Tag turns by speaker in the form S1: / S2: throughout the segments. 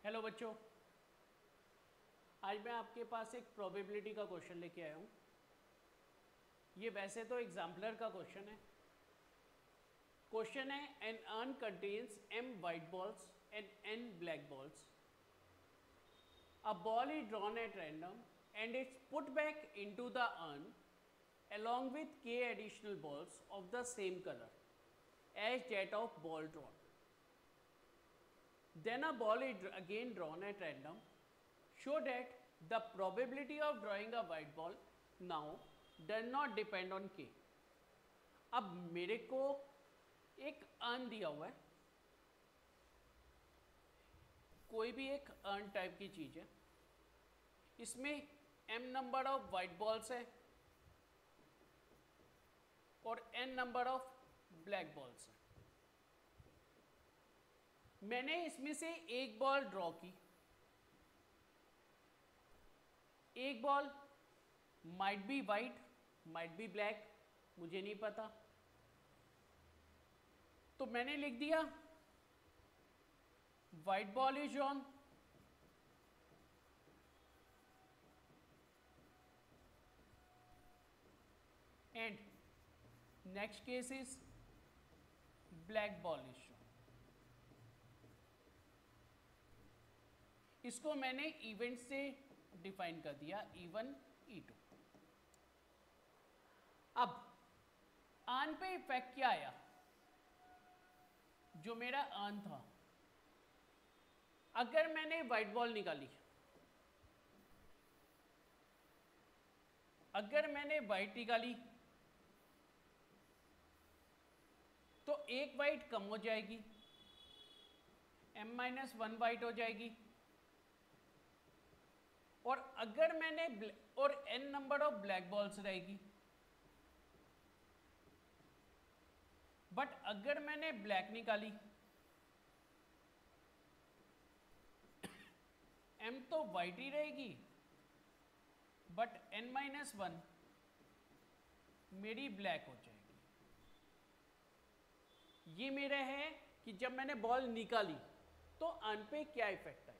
S1: Hello बच्चों, आज मैं आपके पास एक प्रोबेबिलिटी का क्वेश्चन लेके आया हूँ। ये वैसे तो एग्जाम्पलर का क्वेश्चन है। क्वेश्चन है an urn contains m white balls and n black balls. A ball is drawn at random and it's put back into the urn along with k additional balls of the same color as that of ball drawn. Then a ball is again drawn at random. Show that the probability of drawing a white ball now does not depend on k. अब मेरे को एक earn दिया हुआ है, कोई भी एक अर्न टाइप की चीज़ है, इसमें m number of white balls है और n number of black balls है। मैंने इसमें से एक बॉल ड्रॉ की। एक ball might be white, might be black, मुझे नहीं पता, तो मैंने लिख दिया white ball is drawn and next case is black ball is drawn. इसको मैंने इवेंट से डिफाइन कर दिया E1 E2। अब अर्न पे इफेक्ट क्या आया? जो मेरा अर्न था, अगर मैंने वाइट बॉल निकाली, अगर मैंने वाइट निकाली तो एक वाइट कम हो जाएगी, m-1 वाइट हो जाएगी। और अगर मैंने और n number of black balls रहेगी, बट अगर मैंने ब्लैक निकाली, m तो वाइट ही रहेगी बट n-1 मेरी ब्लैक हो जाएगी। ये मेरा है कि जब मैंने बॉल निकाली तो अर्न पे क्या इफेक्ट आया।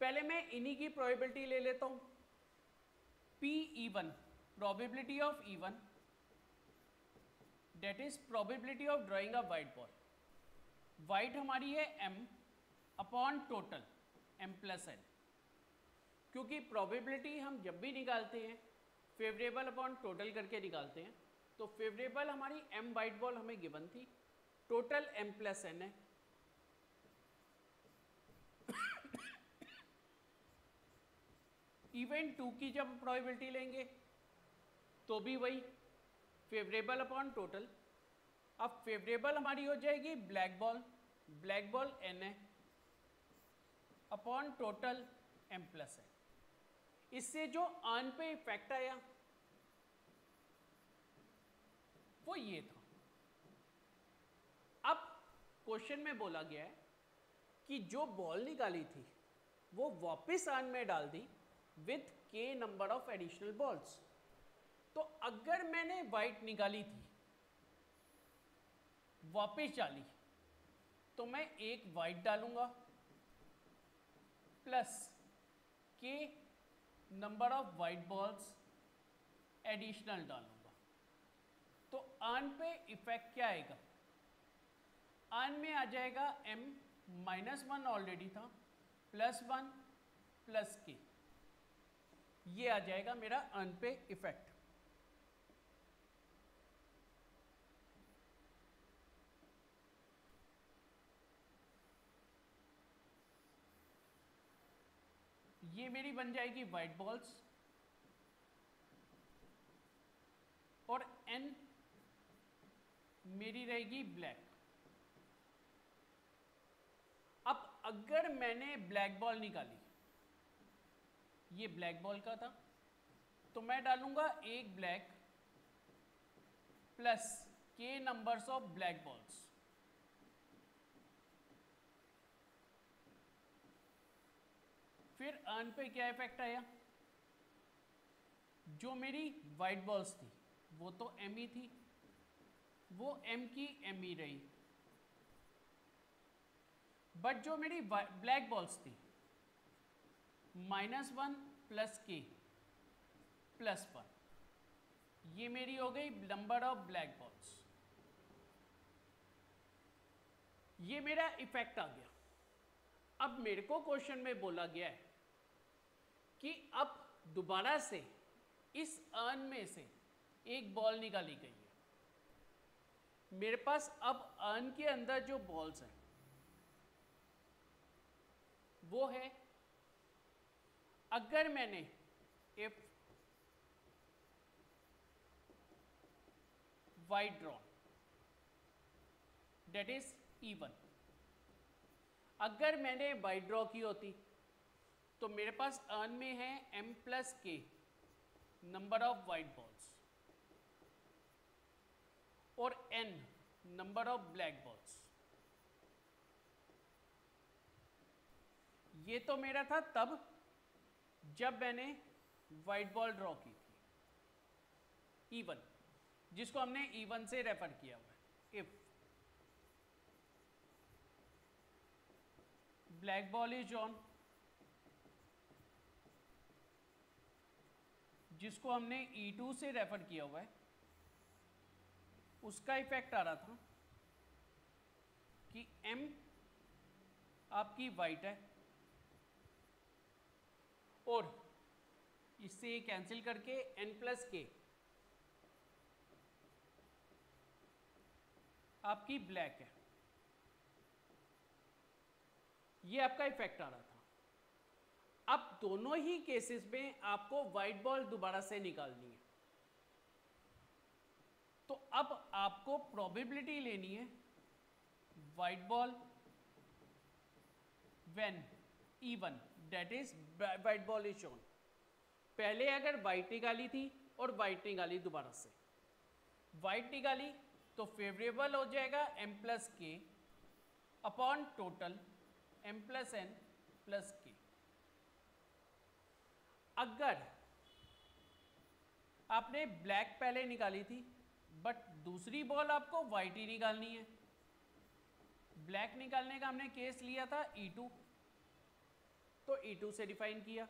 S1: पहले मैं इन्हीं की प्रोबेबिलिटी ले लेता हूं। P(E1) probability of E1 that is probability of drawing a white ball. White हमारी है m अपॉन टोटल m+n, क्योंकि प्रोबेबिलिटी हम जब भी निकालते हैं फेवरेबल अपॉन टोटल करके निकालते हैं। तो फेवरेबल हमारी m वाइट बॉल हमें गिवन थी, टोटल m+n है। इवेंट 2 की जब प्रोबेबिलिटी लेंगे तो भी वही फेवरेबल अपॉन टोटल। अब फेवरेबल हमारी हो जाएगी black ball, black ball n है अपॉन टोटल m+n। इससे जो अर्न पे इफेक्ट आया वो ये था। अब क्वेश्चन में बोला गया है कि जो बॉल निकाली थी वो वापस अर्न में डाल दी with k number of additional balls. तो अगर मैंने वाइट निकाली थी, वापस डाली, तो मैं एक वाइट डालूंगा plus k number of white balls additional डालूंगा। तो अर्न पे इफेक्ट क्या आएगा? अर्न में आ जाएगा m-1 ऑलरेडी था, +1 प्लस k, ये आ जाएगा मेरा अर्न पे इफेक्ट। ये मेरी बन जाएगी वाइट बॉल्स और n मेरी रहेगी ब्लैक। अब अगर मैंने ब्लैक बॉल निकाली, ये ब्लैक बॉल का था, तो मैं डालूंगा एक black plus k numbers of black balls. फिर अर्न पे क्या इफेक्ट आया? जो मेरी वाइट बॉल्स थी वो तो m ही थी, वो m की m ही रही। बट जो मेरी ब्लैक बॉल्स थी -1 प्लस के प्लस 1, ये मेरी हो गई नंबर ऑफ ब्लैक बॉल्स। ये मेरा इफेक्ट आ गया। अब मेरे को क्वेश्चन में बोला गया है कि अब दोबारा से इस अर्न में से एक बॉल निकाली गई है। मेरे पास अब अर्न के अंदर जो बॉल्स हैं वो है, अगर मैंने if white drawn that is even, अगर मैंने वाइट ड्रॉ की होती तो मेरे पास अर्न में है m प्लस के नंबर ऑफ वाइट बॉल्स और n number of black balls. ये तो मेरा था तब जब मैंने वाइट बॉल ड्रॉ की थी इवन, जिसको हमने इवन से रेफर किया हुआ है। If black ball is on, जिसको हमने E2 से रेफर किया हुआ है, उसका इफेक्ट आ रहा था कि M आपकी वाइट है और इससे कैंसिल करके n प्लस के आपकी ब्लैक है। ये आपका इफेक्ट आ रहा था। अब दोनों ही केसेस में आपको व्हाइट बॉल दोबारा से निकालनी है, तो अब आपको प्रोबेबिलिटी लेनी है white ball when even that is white ball is shown. पहले अगर व्हाइट निकाली थी और व्हाइट निकाली दोबारा से, व्हाइट निकाली तो फेवरेबल हो जाएगा m प्लस के upon total m plus n plus के। अगर आपने ब्लैक पहले निकाली थी बट दूसरी बॉल आपको वाइट ही निकालनी है, ब्लैक निकालने का हमने केस लिया था E2, तो E2 से डिफाइन किया।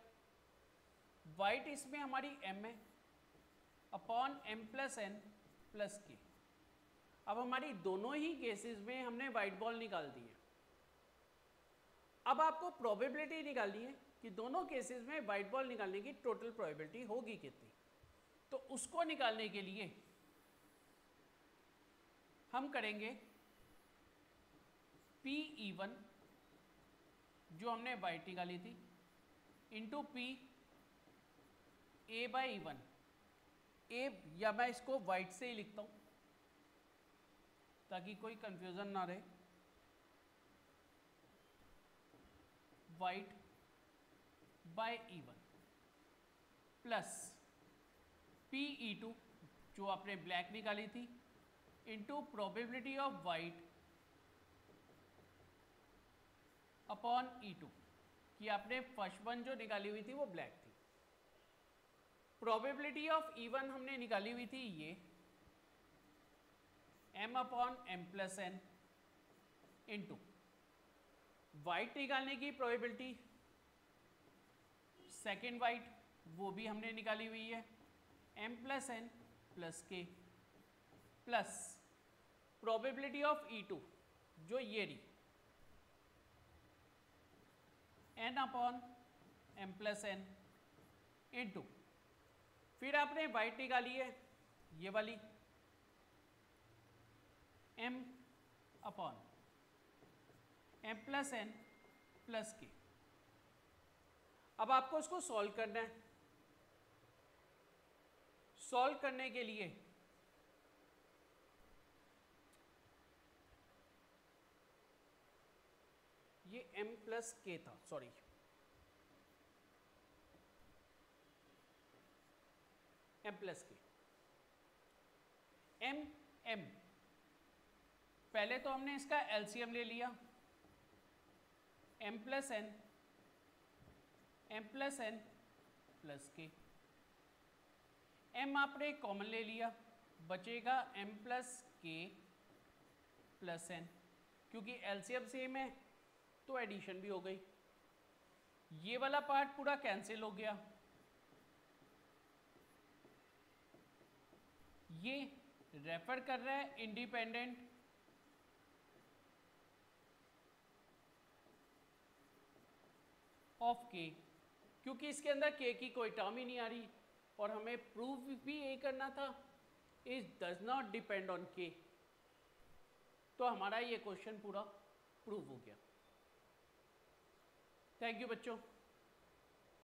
S1: वाइट इसमें हमारी m है upon m plus n plus के। अब हमारी दोनों ही केसेस में हमने वाइट बॉल निकाल दी है। अब आपको प्रोबेबिलिटी निकालनी है कि दोनों केसेस में वाइट बॉल निकालने की टोटल प्रोबेबिलिटी होगी कितनी। तो उसको निकालने के लिए हम करेंगे P इवन जो हमने वाइट निकाली थी into P A by even. ए या मैं इसको वाइट से ही लिखता हूं ताकि कोई कंफ्यूजन ना रहे। White bye even plus PE2 जो आपने ब्लैक निकाली थी into probability of white upon E2 कि आपने फर्स्ट वन जो निकाली हुई थी वो ब्लैक थी। प्रोबेबिलिटी ऑफ इवन हमने निकाली हुई थी ये m upon m plus n into white निकालने की प्रोबेबिलिटी सेकेंड वाइट वो भी हमने निकाली हुई है m प्लस n प्लस के प्लस प्रोबेबिलिटी ऑफ E2 जो ये रही n upon m plus n into फिर आपने वाइट निकाली है ये वाली m upon m plus n plus के। अब आपको इसको सॉल्व करना है। सॉल्व करने के लिए ये m प्लस के था, सॉरी m प्लस के m पहले तो हमने इसका एलसीएम ले लिया m प्लस n प्लस के। m आपने कॉमन ले लिया, बचेगा m प्लस के प्लस n, क्योंकि एलसीएम सेम है तो एडिशन भी हो गई। ये वाला पार्ट पूरा कैंसिल हो गया। ये रेफर कर रहा है इंडिपेंडेंट ऑफ के, क्योंकि इसके अंदर के की कोई टर्म ही नहीं आ रही और हमें प्रूव भी यही करना था, it does not depend on के। तो हमारा ये क्वेश्चन पूरा प्रूव हो गया। थैंक यू बच्चों।